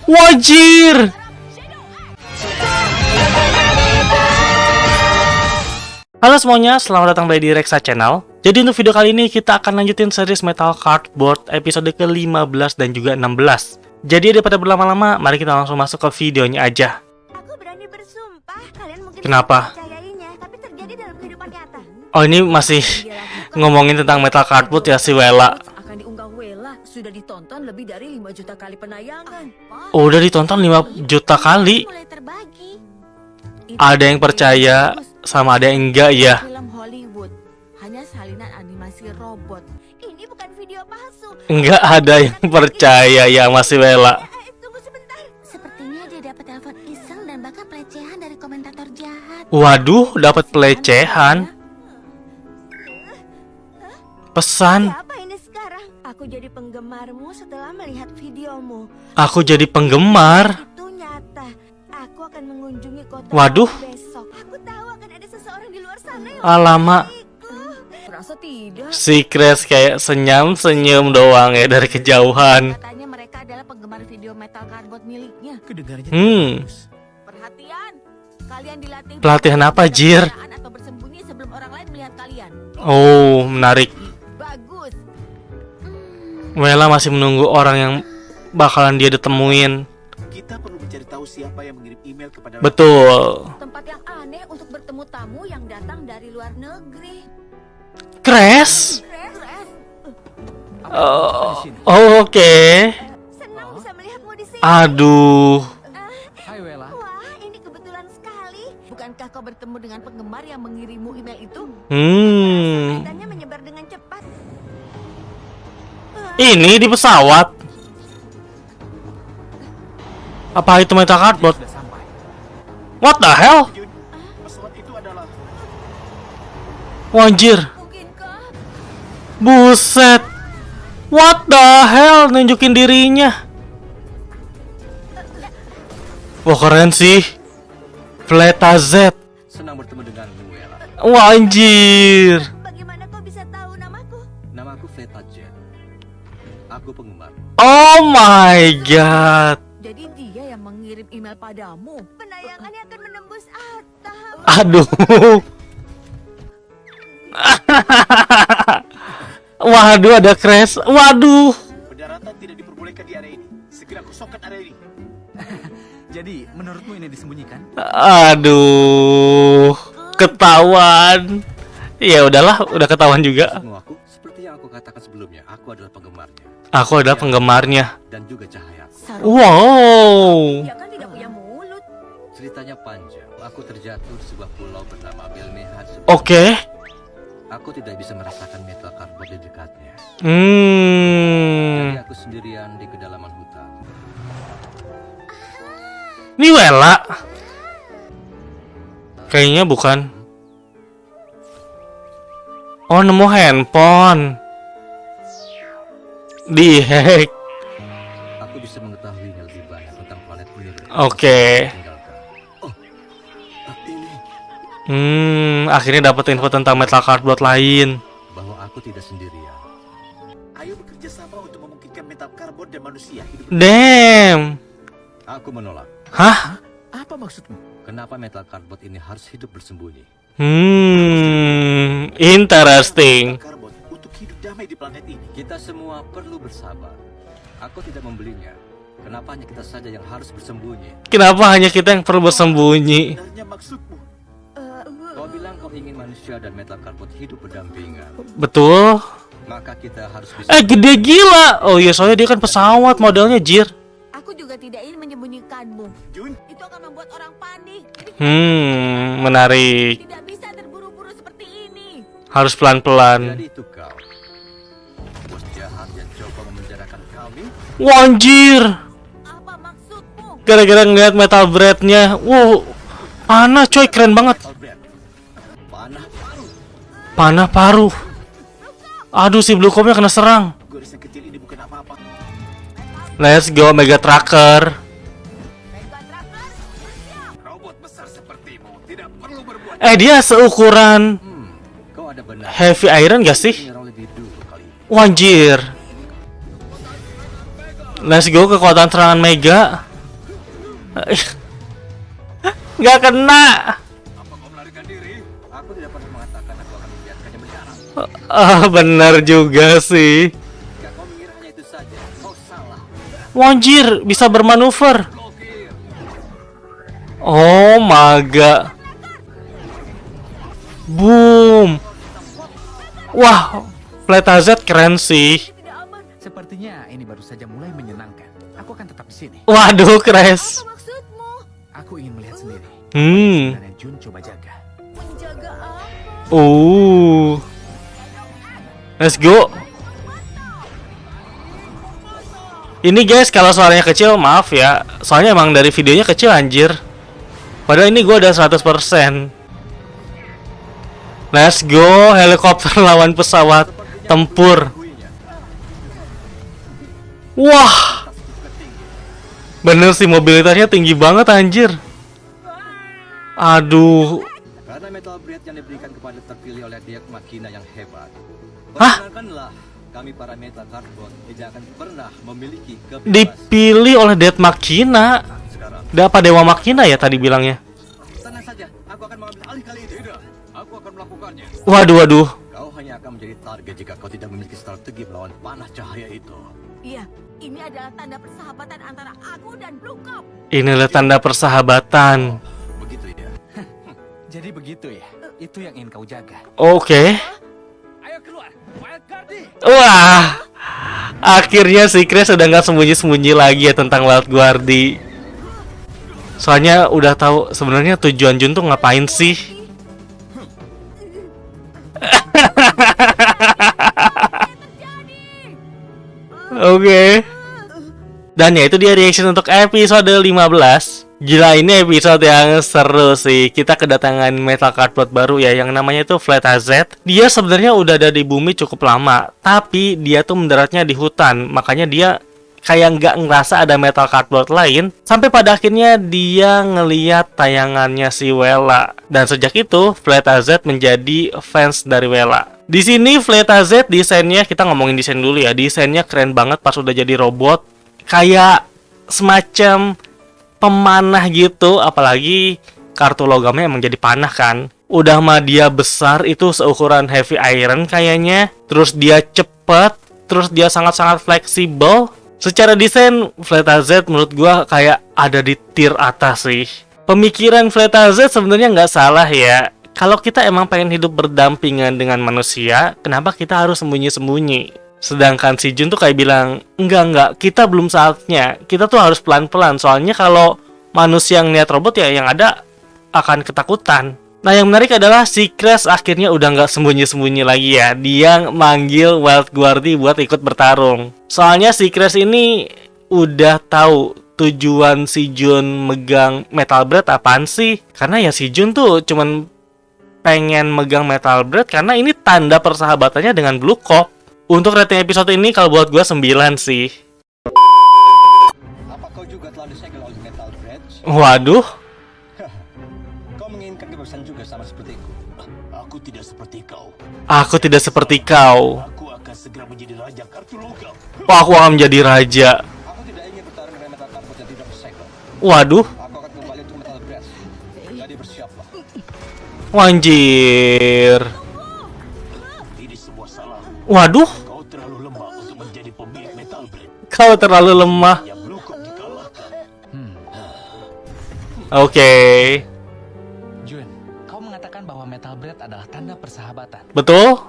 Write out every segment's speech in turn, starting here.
Wajir. Halo semuanya, selamat datang kembali di Rexa Channel. Jadi untuk video kali ini kita akan lanjutin series Metal Cardboard episode ke-15 dan juga 16. Jadi daripada berlama-lama, mari kita langsung masuk ke videonya aja. Aku berani bersumpah, kalian mungkin Kenapa? percayainya, tapi terjadi dalam kehidupan nyata. Oh, ini masih ngomongin tentang Metal Cardboard ya si Wela. Akan diunggah Wela, sudah ditonton lebih dari 5 juta kali penayangan. Oh, udah ditonton 5 juta kali. Mulai terbagi. Ada yang percaya sama ada yang enggak ya. Film Hollywood, hanya salinan animasi robot. Ini bukan video palsu. Enggak ada yang percaya ya masih Wela. Tunggu sebentar. Sepertinya dia dapat telepon iseng dan bahkan pelecehan dari komentator jahat. Waduh, dapat pelecehan. Pesan, Apa ini sekarang? Aku jadi penggemarmu setelah melihat videomu. aku jadi penggemar. Itu nyata. Aku akan mengunjungi kota Waduh. besok. Aku tahu akan ada seseorang di luar sana yang Alamak, Perasa tidak? si Crash kayak senyum-senyum doang ya dari kejauhan. Katanya mereka adalah penggemar video Metal Cardboard miliknya. Kedengarannya Hmm, Perhatian, kalian dilatih pelatihan apa, Jir? atau bersembunyi sebelum orang lain melihat kalian. Oh, menarik. Bagus. Wela masih menunggu orang yang bakalan dia ditemuin. kita perlu mencari tahu siapa yang mengirim email kepada Betul. Tempat yang aneh untuk bertemu tamu yang datang dari luar negeri. Crash? Keren. Oke. senang bisa melihatmu di sini. Aduh. Hai Wela. Wah, ini kebetulan sekali. Bukankah kau bertemu dengan penggemar yang mengirimmu email itu? Beritanya menyebar dengan cepat. Ini di pesawat. Apa itu Metal Cardboard? Sudah sampai. What the hell? Jun, pesawat itu adalah Wanjir. Mungkinkah? Buset. What the hell? Nunjukin dirinya. Wah, keren sih. Fleta Z. Senang bertemu denganmu, Wela. Wanjir. Bagaimana kau bisa tahu namaku? Namaku Fleta Jet. Aku penggemar. Oh my god. Jadi dia yang mengirim email padamu. Penayangannya akan menembus atap. Aduh. Waduh, ada crash. Waduh. pendaratan tidak diperbolehkan di area ini. Segera kosongkan area ini. Jadi, menurutmu ini disembunyikan? Aduh. Ketahuan. Ya udahlah, udah ketahuan juga. Semua aku, seperti yang aku katakan sebelumnya, aku adalah penggemarnya Aku adalah penggemarnya. dan juga cahaya. Wow. Dia kan tidak punya mulut. Ceritanya panjang. Aku terjatuh di sebuah pulau bernama Belmehat. Oke. Aku tidak bisa merasakan metal cardboard di dekatnya. Hmm. Jadi aku sendirian di kedalaman hutan. Ini Wela. Kayaknya bukan. Oh, nemu handphone. Dihack. Aku bisa mengetahui yang lebih banyak tentang planet ini. Oke. Tinggalkan. Oh, ini Akhirnya dapat info tentang Metal Cardboard lain. bahwa aku tidak sendirian. Ayo bekerja sama untuk memungkinkan metal karbon dan manusia hidup. Damn. Aku menolak. Hah? Apa maksudmu? Kenapa metal cardboard ini harus hidup bersembunyi? Interesting. Metal karbon untuk hidup damai di planet ini. Kita semua perlu bersabar. Aku tidak membelinya. Kenapa hanya kita saja yang harus bersembunyi? Kenapa hanya kita yang perlu bersembunyi? Sebenarnya maksudmu? Kau bilang kau ingin manusia dan metal cardboard hidup berdampingan. Betul. Maka kita harus bisa. Gede gila. Oh iya, soalnya dia kan pesawat modelnya, Jir. Aku juga tidak ingin menyembunyikanmu. Jun, Itu akan membuat orang panik. Menarik. Tidak bisa terburu-buru seperti ini. Harus pelan-pelan. Jadi itu kau, bos jahat yang coba memenjarakan kami. Wanjir. Apa maksudmu? Gara-gara ngeliat metal breadnya. Wow. Panah coy, keren banget. Albert. Panah paru. Panah paruh. Aduh, si Blue Comb-nya kena serang. Goresan kecil ini bukan apa-apa. Let's go, Mega Tracker. Robot besar sepertimu tidak perlu berbuat. Dia seukuran Kau ada benar. Heavy Iron gak sih? Menyerang lebih dulu kali ini. Wanjir. Let's go, kekuatan serangan Mega. Nggak kena. Apa kau melarikan diri? Aku tidak pernah mengatakan aku akan membiarkannya menyerang. Benar juga sih. Jika kau mengira hanya itu saja, kau salah. Wanjir, bisa bermanuver. Blokir. Oh maga. Boom. Wah, Fleta Z keren sih. Sepertinya ini baru saja mulai menyenangkan. Aku akan tetap di sini. Waduh, Crash. Maksudmu Aku ingin melihat sendiri. Hmm. Sebenarnya Jun coba jaga. menjaga apa? Let's go. Ini guys, kalau suaranya kecil maaf ya. Soalnya emang dari videonya kecil anjir. Padahal ini gue udah 100%. Let's go, helikopter lawan pesawat tempur. Wah. Bener sih, mobilitasnya tinggi banget anjir. Aduh. Karena metal bread yang diberikan kepada terpilih oleh Diak Makina yang hebat. Hah? Perkenalkanlah, kami para metal cardboard tidak akan pernah memiliki kebebasan. Dipilih oleh Death Makina. Sekarang, Apa Dewa Makina ya tadi bilangnya? tenang saja, aku akan mengambil alih kali ini. Tidak, aku akan melakukannya. Waduh. Kau hanya akan menjadi target jika kau tidak memiliki strategi melawan panah cahaya itu. Iya, ini adalah tanda persahabatan antara aku dan Blue Cop. Inilah tanda persahabatan. Begitu ya. Jadi begitu ya. Itu yang ingin kau jaga. Oke. Ayo keluar. Wild Guardi. Wah. Akhirnya si Chris udah nggak sembunyi-sembunyi lagi ya tentang Wild Guardi. Soalnya udah tahu sebenarnya tujuan Jun tuh ngapain sih. Oke. Dan ya itu dia reaction untuk episode 15. Gila, ini episode yang seru sih. Kita kedatangan metal cardboard baru ya, yang namanya itu Fleta Z. Dia sebenarnya udah ada di bumi cukup lama, tapi dia tuh mendaratnya di hutan. Makanya dia kayak nggak ngerasa ada metal cardboard lain. Sampai pada akhirnya dia ngeliat tayangannya si Wella. Dan sejak itu Fleta Z menjadi fans dari Wella. Di sini Fleta Z desainnya, kita ngomongin desain dulu ya. Desainnya keren banget pas udah jadi robot. Kayak semacam pemanah gitu, apalagi kartu logamnya emang jadi panah kan. Udah mah dia besar, itu seukuran heavy iron kayaknya. Terus dia cepet, terus dia sangat-sangat fleksibel. Secara desain Fleta Z menurut gua kayak ada di tier atas sih. Pemikiran Fleta Z sebenarnya nggak salah ya. Kalau kita emang pengen hidup berdampingan dengan manusia, kenapa kita harus sembunyi-sembunyi? Sedangkan si Jun tuh kayak bilang, enggak, kita belum saatnya. Kita tuh harus pelan-pelan, soalnya kalau manusia yang lihat robot ya yang ada akan ketakutan. Nah yang menarik adalah si Crash akhirnya udah nggak sembunyi-sembunyi lagi ya. Dia manggil Wild Guardi buat ikut bertarung. Soalnya si Crash ini udah tahu tujuan si Jun megang Metal Blade apaan sih. Karena ya si Jun tuh cuman pengen megang Metal Blade karena ini tanda persahabatannya dengan Blue Cop. Untuk rating episode ini kalau buat gue 9 sih. Apa kau juga telah disegel oleh metal bread? Waduh. Kau menginginkan kebebasan juga sama sepertiku. Aku tidak seperti kau. Aku tidak seperti kau. Aku akan segera menjadi raja kartu logam. Wah, aku akan menjadi raja. Aku tidak ingin bertarung dengan metal cardboard yang tidak bersegel. Waduh. Aku akan kembali untuk metal bread. Jadi bersiaplah. Wanjir. Ini semua salah. Waduh. Kau terlalu lemah untuk menjadi pemilik metal bread. Kau terlalu lemah. Yang Blue Cop dikalahkan. Oke. Jun, kau mengatakan bahwa metal bread adalah tanda persahabatan. Betul?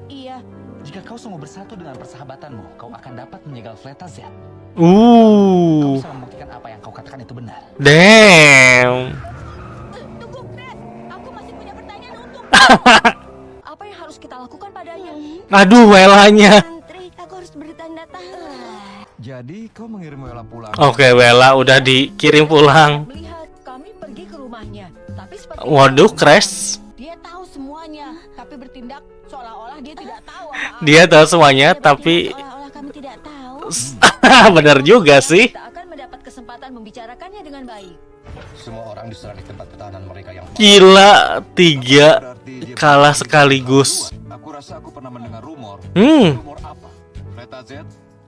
Iya, Jika kau sungguh bersatu dengan persahabatanmu, kau akan dapat menjegal Fleta Z. Kau bisa membuktikan apa yang kau katakan itu benar. Damn. tunggu, Fred. Aku masih punya pertanyaan untuk Apa yang harus kita lakukan padanya? Aduh, Wellanya. Mantri. Aku harus bertanda tangan. Jadi kau mengirim Wella pulang? Oke, Wella udah dikirim pulang. Melihat kami pergi ke rumahnya, tapi seperti Waduh, Crash. Dia tahu semuanya, tapi bertindak seolah-olah dia tidak tahu apa-apa. Dia tahu semuanya, Dia tapi bertindak seolah-olah kami tidak tahu. benar juga sih. kita akan mendapat kesempatan membicarakannya dengan baik. Semua orang diserang di tempat pertahanan mereka yang Gila, 3 Berarti dia kalah sekaligus. Aku rasa aku pernah mendengar rumor. Hmm, Rumor apa? Fleta Z,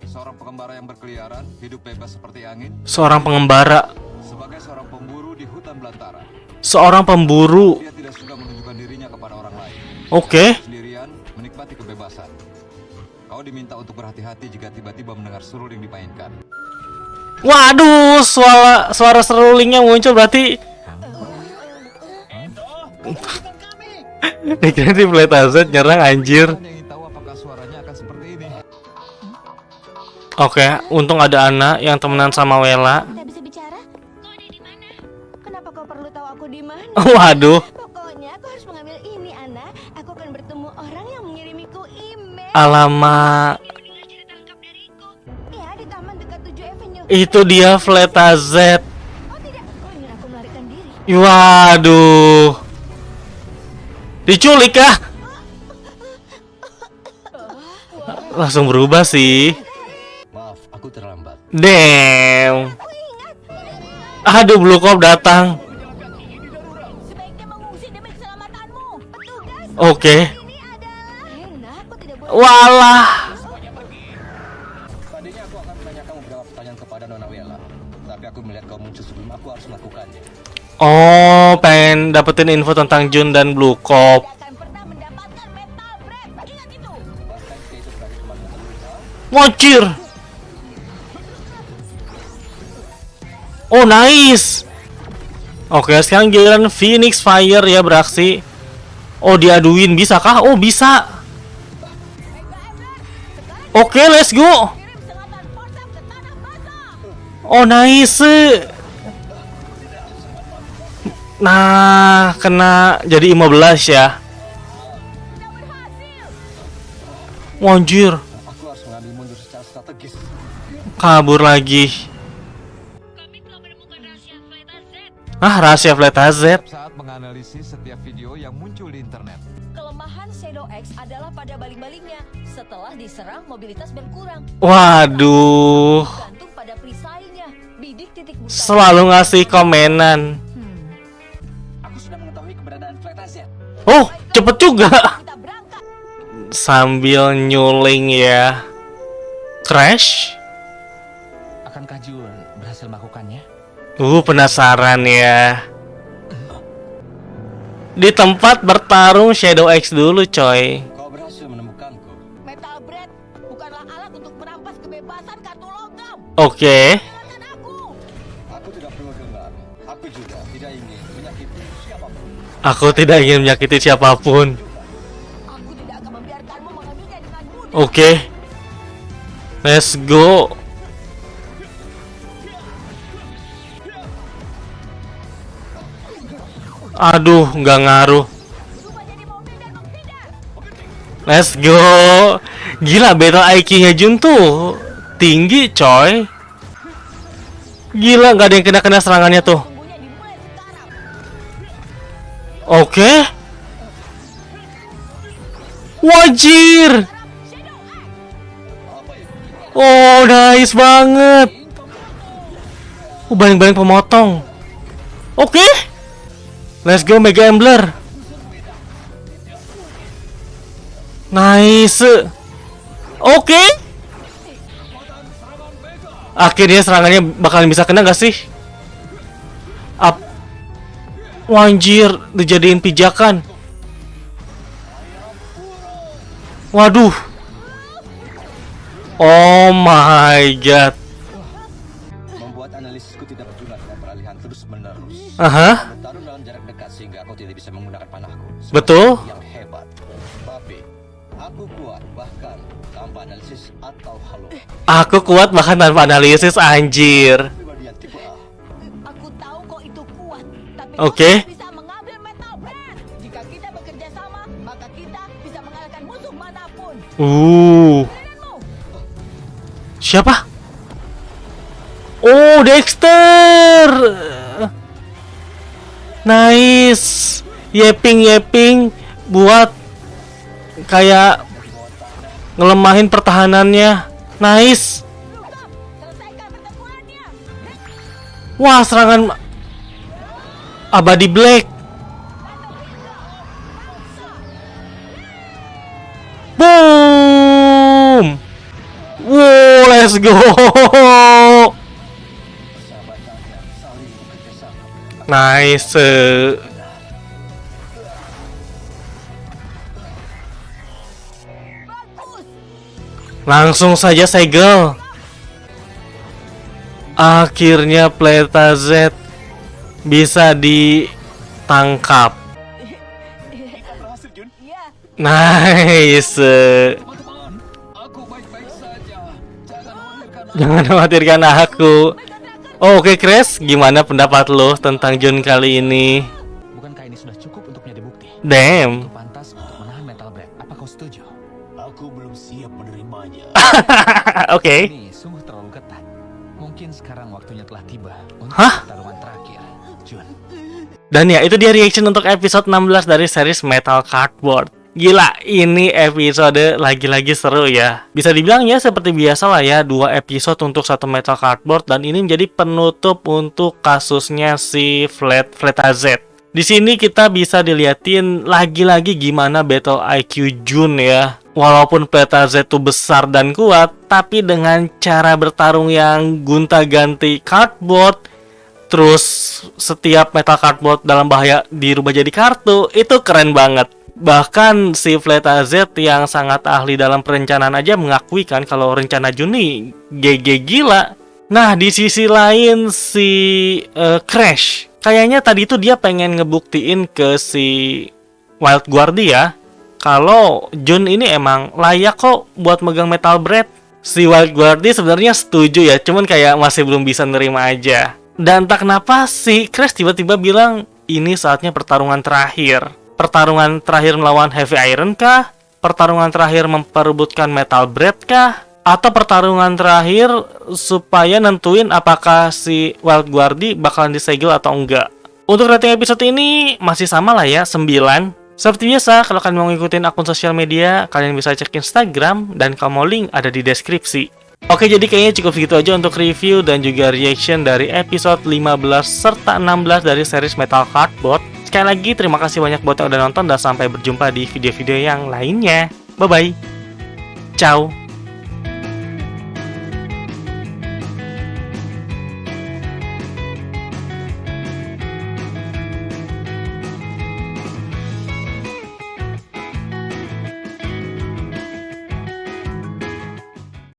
seorang pengembara yang berkeliaran, hidup bebas seperti angin. seorang pengembara. sebagai seorang pemburu di hutan belantara. Seorang pemburu. Dia tidak suka menunjukkan dirinya kepada orang lain. Oke. Sendirian menikmati kebebasan. Kau diminta untuk berhati-hati jika tiba-tiba mendengar seruling dimainkan. Waduh, suara serulingnya muncul berarti. Dikira di Fletaset nyerang anjir. Hanya ingin tahu apakah suaranya akan seperti ini. Oke, untung ada Ana yang temenan sama Wela. Kita bisa bicara? Kau ada di mana? Kenapa kau perlu tahu aku di mana? Waduh, Pokoknya aku harus mengambil ini, Ana. Aku akan bertemu orang yang mengirimiku email. alamak. Ya, di taman dekat 7 Avenue. Itu dia Fletaset. Oh tidak, kau ingin aku melarikan diri? Waduh. Diculik kah? Langsung berubah sih. Maaf, aku terlambat. Damn. Aduh, Blue Cop datang. Sebaiknya mengungsi demi keselamatanmu. Petugas, Oke. ini adalah Rena, aku tidak boleh. Walah. Tadinya aku akan menanyakan beberapa pertanyaan kepada Nona Wela, tapi aku melihat kau muncul sebelum aku harus melakukannya. Oh, pengen dapetin info tentang Jun dan Blue Cop. Tidak akan pernah mendapatkan metal bread. Ingat itu. Bahkan jika itu sebagai teman yang terluka, Wajir. Oh, nice. Oke, sekarang giliran Phoenix Fire ya beraksi. Oh, diaduin bisa kah? Oh, bisa. Oke, let's go. Kirim serangan ponsel ke tanah basah. Oh, nice. Nah, kena jadi 15 ya. Wajir. aku harus mengambil mundur secara strategis. Kabur lagi. Rahasia Fletaset. Saat menganalisis setiap video yang muncul di internet. Kelemahan Shadow X adalah pada baling-balingnya. Setelah diserang, mobilitas berkurang. Waduh. Gantung pada perisainya. Bidik titik buta. Selalu ngasih komenan. Aku sudah mengetahui keberadaan Fletaset. Oh, cepet juga. Kita berangkat. Sambil nyuling ya. Crash. Akankah Jun berhasil melakukannya? Penasaran ya. Di tempat bertarung Shadow X dulu coy. Kau berhasil menemukanku. Metal bread bukanlah alat untuk merampas kebebasan kartu logam. Oke. Silakan aku. Aku tidak perlu dengar. Aku juga tidak ingin menyakiti siapapun. Aku tidak ingin menyakiti siapapun. Aku tidak akan membiarkanmu mengambilnya dengan mudah. Oke. Let's go. Aduh, nggak ngaruh. Berubah jadi mobil dan menghindar. Let's go. Gila, battle IQ-nya Jun tuh tinggi coy. Gila, nggak ada yang kena serangannya tuh. Sungguhnya dimulai sekarang. Oke. Wajir. Oh, nice banget. Baling-baling pemotong. Oke. Let's go Mega Embler. Nice. Oke. Akhirnya serangannya bakalan bisa kena gak sih? Up. Wanjir, dijadiin pijakan. Waduh. Oh my god. Membuat analisisku tidak berguna dengan peralihan terus-menerus. Aha. Bertarung dalam jarak dekat sehingga aku tidak bisa menggunakan panahku. Seperti Betul. Yang hebat. Tapi aku kuat bahkan tanpa analisis atau halo. Aku kuat bahkan tanpa analisis anjir. Pribadi yang tipe A. Aku tahu kok itu kuat, tapi Oke. kau bisa mengambil metal bread. Jika kita bekerja sama, maka kita bisa mengalahkan musuh manapun. Denganmu. Siapa? Oh, Dexter. Nice. Yeping buat kayak ngelemahin pertahanannya. Nice. Selesaikan pertempurannya. Wah, serangan abadi Black. Boom. Wow, let's go. Sahabat kalian saling bekerja Nice. Langsung saja segel. Akhirnya Pleta Z bisa ditangkap. Kita berhasil, Jun. Iya, Nice. Teman-teman, aku baik-baik saja. Jangan khawatirkan aku. Jangan khawatirkan aku. Oke, Crash, gimana pendapat lo tentang Jun kali ini? Bukankah ini sudah cukup untuk menjadi bukti? Damn. Kau pantas untuk menahan Metal Blade. Apa kau setuju? Aku belum siap menerimanya. Oke. Ini sungguh terlalu ketat. Mungkin sekarang waktunya telah tiba untuk Hah? pertarungan terakhir, Jun. Dan ya, itu dia reaction untuk episode 16 dari series Metal Cardboard. Gila, ini episode lagi-lagi seru ya. Bisa dibilang ya seperti biasa lah ya, 2 episode untuk satu Metal Cardboard, dan ini menjadi penutup untuk kasusnya si Fleta Z. Di sini kita bisa diliatin lagi-lagi gimana battle IQ Jun ya. Walaupun Fleta Z itu besar dan kuat, tapi dengan cara bertarung yang gonta-ganti cardboard, terus setiap metal cardboard dalam bahaya dirubah jadi kartu, itu keren banget. Bahkan si Fleta Z yang sangat ahli dalam perencanaan aja mengakui kan kalau rencana Juni GG gila. Nah, di sisi lain si Crash, kayaknya tadi itu dia pengen ngebuktiin ke si Wild Guardia kalau Jun ini emang layak kok buat megang Metal Blade. Si Wild Guardia sebenarnya setuju ya, cuman kayak masih belum bisa nerima aja. Dan entah kenapa si Crash tiba-tiba bilang ini saatnya pertarungan terakhir. Pertarungan terakhir melawan Heavy Iron kah? Pertarungan terakhir memperebutkan Metal Blade kah? Atau pertarungan terakhir supaya nentuin apakah si Wild Guardi bakalan disegel atau enggak? Untuk rating episode ini masih sama lah ya, 9. Seperti biasa, kalau kalian mau ngikutin akun sosial media, kalian bisa cek Instagram, dan kalau mau link ada di deskripsi. Oke, jadi kayaknya cukup segitu aja untuk review dan juga reaction dari episode 15 serta 16 dari series Metal Cardboard. Sekali lagi, terima kasih banyak buat yang udah nonton, dan sampai berjumpa di video-video yang lainnya. Bye-bye. Ciao.